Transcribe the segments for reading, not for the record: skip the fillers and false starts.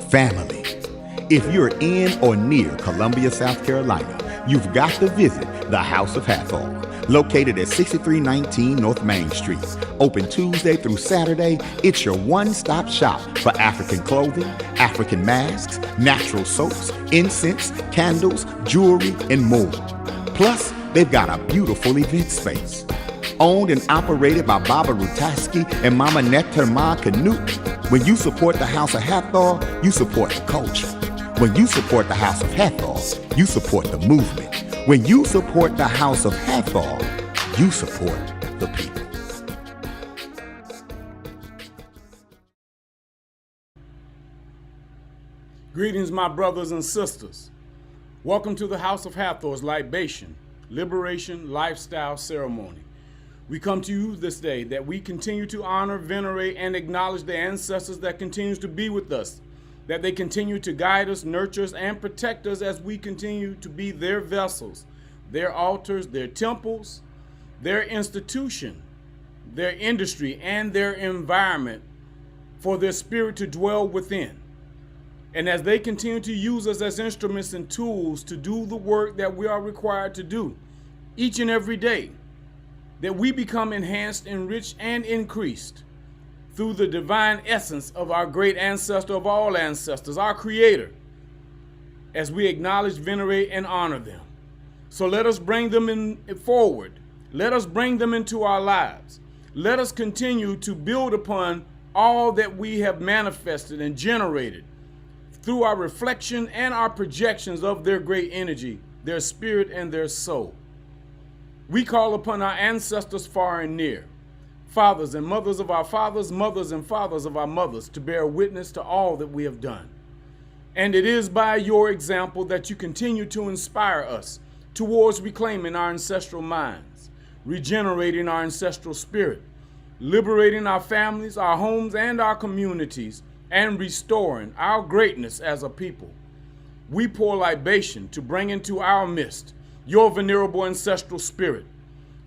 family. If you're in or near Columbia, South Carolina, you've got to visit the House of Hathor, located at 6319 North Main Street. Open Tuesday through Saturday, it's your one-stop shop for African clothing, African masks, natural soaps, incense, candles, jewelry, and more. Plus, they've got a beautiful event space. Owned and operated by Baba Rutaski and Mama Neterma Canute. When you support the House of Hathor, you support the culture. When you support the House of Hathor, you support the movement. When you support the House of Hathor, you support the people. Greetings, my brothers and sisters. Welcome to the House of Hathor's Libation, Liberation, Lifestyle Ceremony. We come to you this day that we continue to honor, venerate, and acknowledge the ancestors that continues to be with us, that they continue to guide us, nurture us, and protect us as we continue to be their vessels, their altars, their temples, their institution, their industry, and their environment for their spirit to dwell within. And as they continue to use us as instruments and tools to do the work that we are required to do each and every day, that we become enhanced, enriched, and increased through the divine essence of our great ancestor of all ancestors, our Creator, as we acknowledge, venerate, and honor them. So let us bring them forward. Let us bring them into our lives. Let us continue to build upon all that we have manifested and generated through our reflection and our projections of their great energy, their spirit, and their soul. We call upon our ancestors far and near, fathers and mothers of our fathers, mothers and fathers of our mothers, to bear witness to all that we have done. And it is by your example that you continue to inspire us towards reclaiming our ancestral minds, regenerating our ancestral spirit, liberating our families, our homes, and our communities, and restoring our greatness as a people. We pour libation to bring into our midst your venerable ancestral spirit,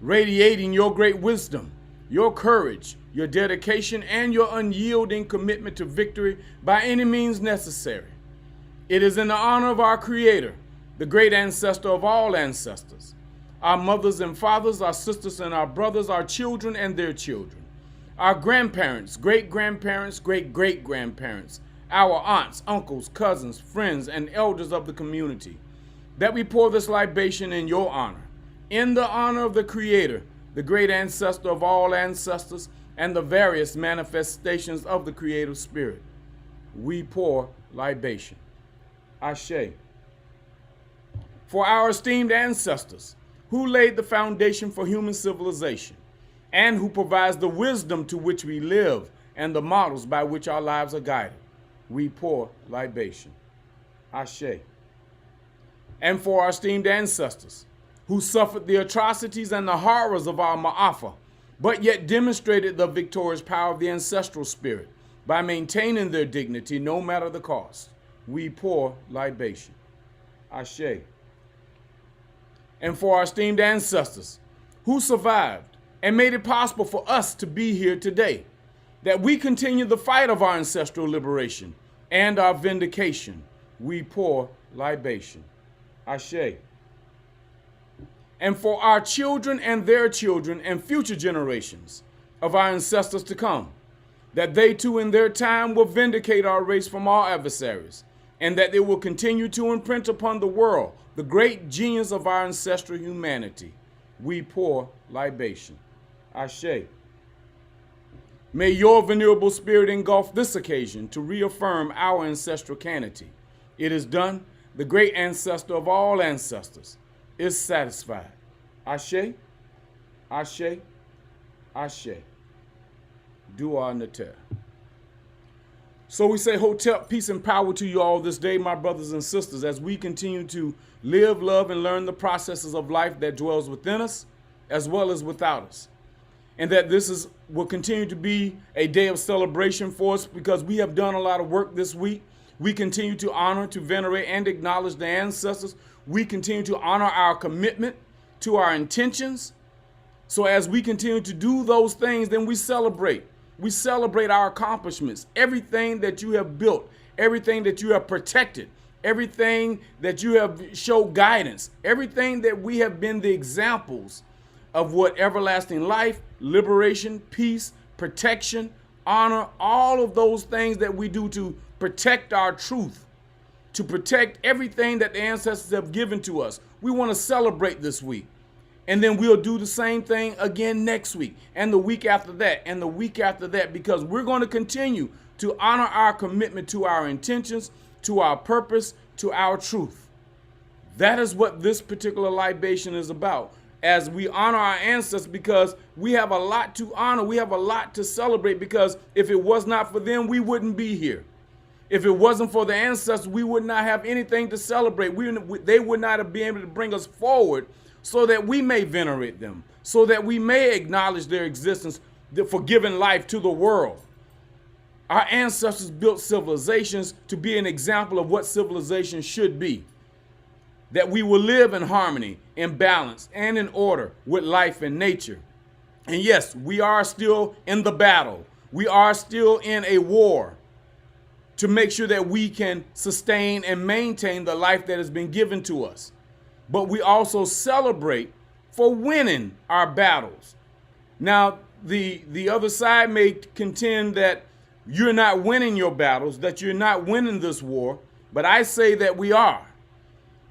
radiating your great wisdom, your courage, your dedication, and your unyielding commitment to victory by any means necessary. It is in the honor of our Creator, the great ancestor of all ancestors, our mothers and fathers, our sisters and our brothers, our children and their children, our grandparents, great-grandparents, great-great-grandparents, our aunts, uncles, cousins, friends, and elders of the community, that we pour this libation in your honor, in the honor of the Creator, the great ancestor of all ancestors, and the various manifestations of the creative spirit. We pour libation. Ashe. For our esteemed ancestors, who laid the foundation for human civilization, and who provides the wisdom to which we live and the models by which our lives are guided, we pour libation. Ashe. And for our esteemed ancestors, who suffered the atrocities and the horrors of our Ma'afa, but yet demonstrated the victorious power of the ancestral spirit by maintaining their dignity no matter the cost, we pour libation. Ashe. And for our esteemed ancestors, who survived and made it possible for us to be here today, that we continue the fight of our ancestral liberation and our vindication, we pour libation. Ashe. And for our children and their children and future generations of our ancestors to come, that they too in their time will vindicate our race from all adversaries, and that they will continue to imprint upon the world the great genius of our ancestral humanity, we pour libation. Ashe. May your venerable spirit engulf this occasion to reaffirm our ancestral canity. It is done. The great ancestor of all ancestors is satisfied. Ashe, Ashe, Ashe. Dua Nater. So we say, Hotep, peace and power to you all this day, my brothers and sisters, as we continue to live, love, and learn the processes of life that dwells within us as well as without us. And that this will continue to be a day of celebration for us because we have done a lot of work this week. We continue to honor, to venerate, and acknowledge the ancestors. We continue to honor our commitment to our intentions. So as we continue to do those things, then we celebrate. We celebrate our accomplishments, everything that you have built, everything that you have protected, everything that you have showed guidance, everything that we have been the examples of what everlasting life, liberation, peace, protection, honor, all of those things that we do to protect our truth, to protect everything that the ancestors have given to us. We want to celebrate this week. And then we'll do the same thing again next week and the week after that and the week after that, because we're going to continue to honor our commitment to our intentions, to our purpose, to our truth. That is what this particular libation is about, as we honor our ancestors, because we have a lot to honor. We have a lot to celebrate, because if it was not for them, we wouldn't be here. If it wasn't for the ancestors, we would not have anything to celebrate. They would not have been able to bring us forward so that we may venerate them, so that we may acknowledge their existence for giving life to the world. Our ancestors built civilizations to be an example of what civilization should be, that we will live in harmony, in balance, and in order with life and nature. And yes, we are still in the battle. We are still in a war to make sure that we can sustain and maintain the life that has been given to us. But we also celebrate for winning our battles. Now, the other side may contend that you're not winning your battles, that you're not winning this war, but I say that we are.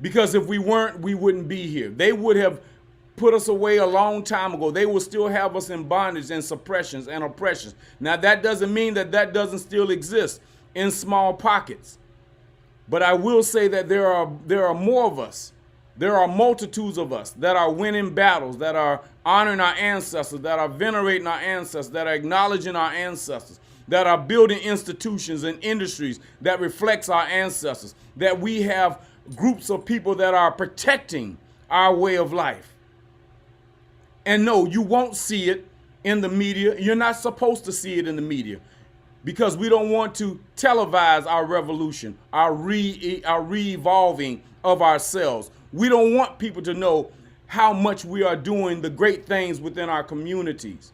Because if we weren't, we wouldn't be here. They would have put us away a long time ago. They will still have us in bondage and suppressions and oppressions. Now, that doesn't mean that that doesn't still exist in small pockets. But I will say that there are more of us. There are multitudes of us that are winning battles, that are honoring our ancestors, that are venerating our ancestors, that are acknowledging our ancestors, that are building institutions and industries that reflects our ancestors, that we have groups of people that are protecting our way of life. And no, you won't see it in the media. You're not supposed to see it in the media, because we don't want to televise our revolution, our re-evolving of ourselves. We don't want people to know how much we are doing the great things within our communities.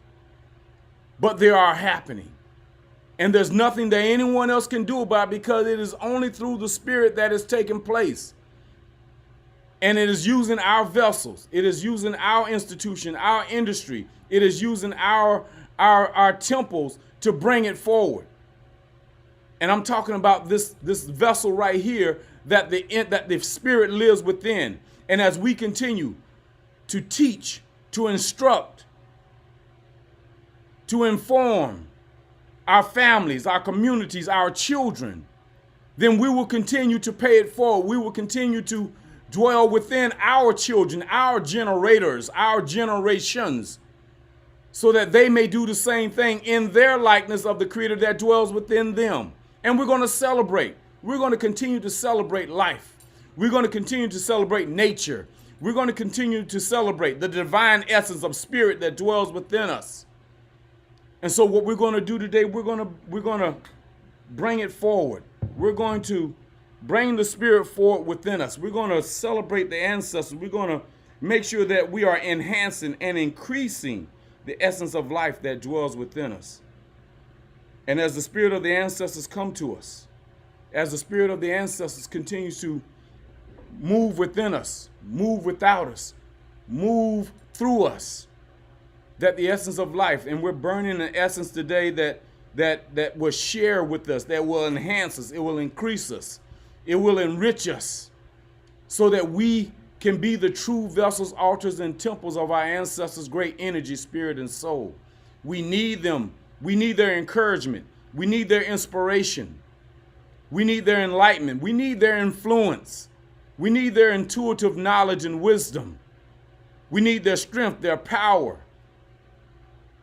But they are happening. And there's nothing that anyone else can do about it, because it is only through the Spirit that is taking place. And it is using our vessels. It is using our institution, our industry. It is using our temples to bring it forward. And I'm talking about this vessel right here that the Spirit lives within. And as we continue to teach, to instruct, to inform our families, our communities, our children, then we will continue to pay it forward. We will continue to dwell within our children, our generators, our generations, so that they may do the same thing in their likeness of the Creator that dwells within them. And we're going to celebrate. We're going to continue to celebrate life. We're going to continue to celebrate nature. We're going to continue to celebrate the divine essence of spirit that dwells within us. And so what we're going to do today, we're going to bring it forward. We're going to bring the Spirit forward within us. We're going to celebrate the ancestors. We're going to make sure that we are enhancing and increasing the essence of life that dwells within us. And as the spirit of the ancestors come to us, as the spirit of the ancestors continues to move within us, move without us, move through us, that the essence of life, and we're burning an essence today that will share with us, that will enhance us, it will increase us, it will enrich us, so that we can be the true vessels, altars, and temples of our ancestors' great energy, spirit, and soul. We need them. We need their encouragement. We need their inspiration. We need their enlightenment. We need their influence. We need their intuitive knowledge and wisdom. We need their strength, their power.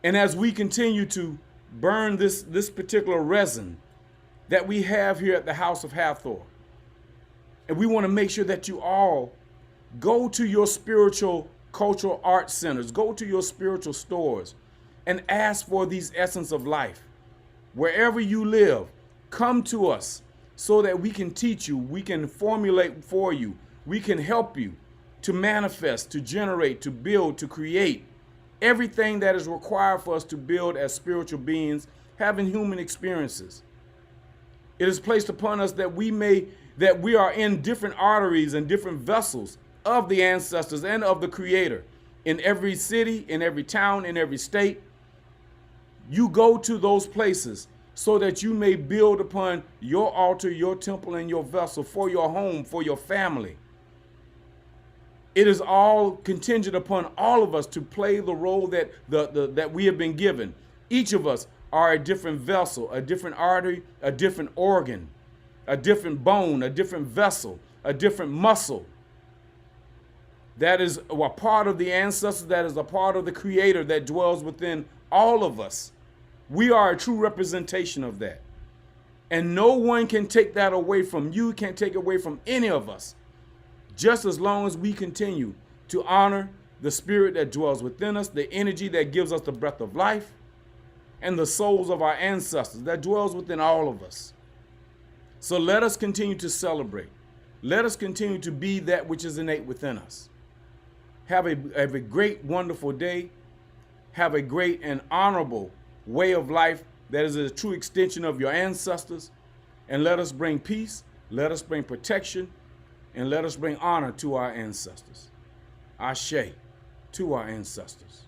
And as we continue to burn this particular resin that we have here at the House of Hathor, and we want to make sure that you all go to your spiritual, cultural art centers, go to your spiritual stores, and ask for these essence of life. Wherever you live, come to us so that we can teach you, we can formulate for you, we can help you to manifest, to generate, to build, to create everything that is required for us to build as spiritual beings, having human experiences. It is placed upon us that we are in different arteries and different vessels of the ancestors and of the Creator. In every city, in every town, in every state, you go to those places so that you may build upon your altar, your temple, and your vessel for your home, for your family. It is all contingent upon all of us to play the role that we have been given. Each of us are a different vessel, a different artery, a different organ, a different bone, a different vessel, a different muscle. That is a part of the ancestors, that is a part of the Creator that dwells within all of us. We are a true representation of that. And no one can take that away from you, can't take it away from any of us. Just as long as we continue to honor the spirit that dwells within us, the energy that gives us the breath of life, and the souls of our ancestors that dwells within all of us. So let us continue to celebrate. Let us continue to be that which is innate within us. Have a great, wonderful day. Have a great and honorable way of life that is a true extension of your ancestors. And let us bring peace, let us bring protection, and let us bring honor to our ancestors. Ashe, to our ancestors.